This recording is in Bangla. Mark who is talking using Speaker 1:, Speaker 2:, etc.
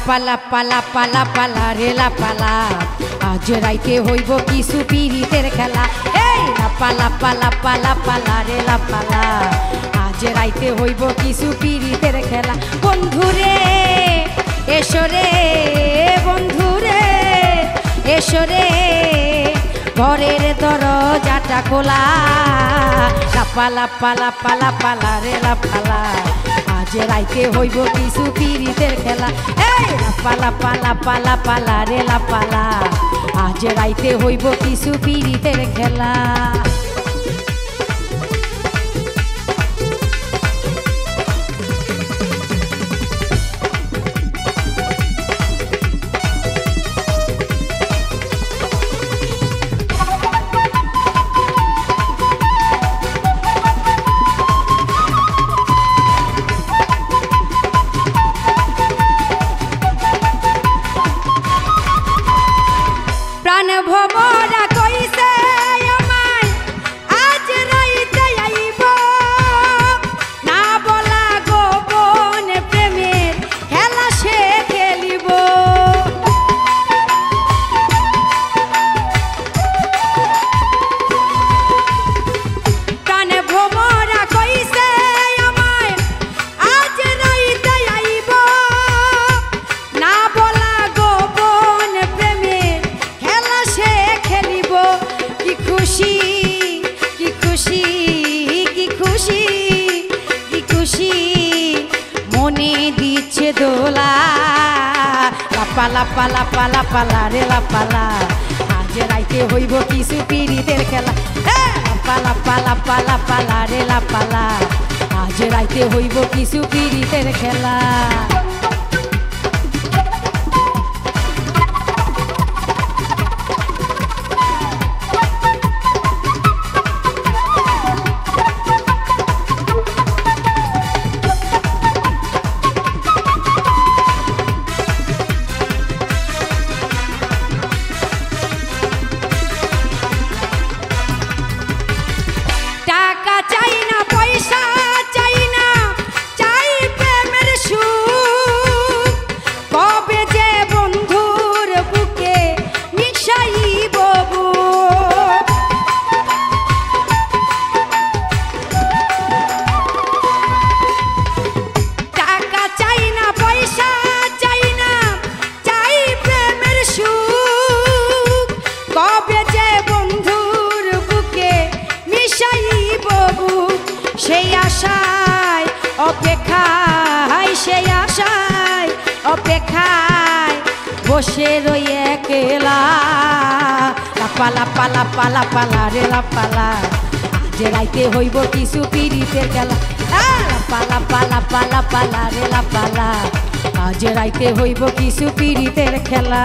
Speaker 1: পালা পালা পালা পালা রেলা পালা আজ রাইতে হইব কিছু পিরিতের খেলা। এই পালা পালা পালা পালা রেলা পালা আজ রাইতে হইব কিছু পিরিতের খেলা। বন্ধুরে এসরে বন্ধুরে এসরে ঘরের দরজাটা খোলা। পালা পালা পালা পালা রেলা পালা আজ রাইতে হইব কিছু পিরিতের খেলা। এই পালা পালা পালা পালা রেলা পালা আজ রাইতে হইব কিছু পিরিতের খেলা। প্রাণ ভমরা কইছে আমায় আজ রাইতে আইব না বলা গোপন প্রেমের খেলা সে খেলিব। প্রাণ ভমরা কইছে আমায় আজ রাইতে আইব না বলা গোপন প্রেমের খেলা সে খেলিব। কি খুশি কি খুশি কি খুশি কি খুশি মনে দিচ্ছে দোলা। পালা পালা পালা পালা রেলা পালা আজ রাইতে হইব কিছু পিরিতের খেলা। পালা পালা পালা পালা রেলা পালা আজ রাইতে হইব কিছু পিরিতের খেলা। টাকা চাই না পয়সা চাই না চাই প্রেমের সুখ কবে যে বন্ধুর বুকে মিশাইব বুক। টাকা চাই না পয়সা চাই না চাই প্রেমের সুখ কবে যে বন্ধুর বুকে মিশাইব বুক। সেই আশায় অপেক্ষায় সেই আশায় অপেক্ষায় বসে রই একলা। পালা পালা পালা পালা রেলা পালা আজ রাইতে হইব কিছু পিরিতের খেলা। পালা পালা পালা পালা রেলা পালা আজ রাইতে হইব কিছু পিরিতের খেলা।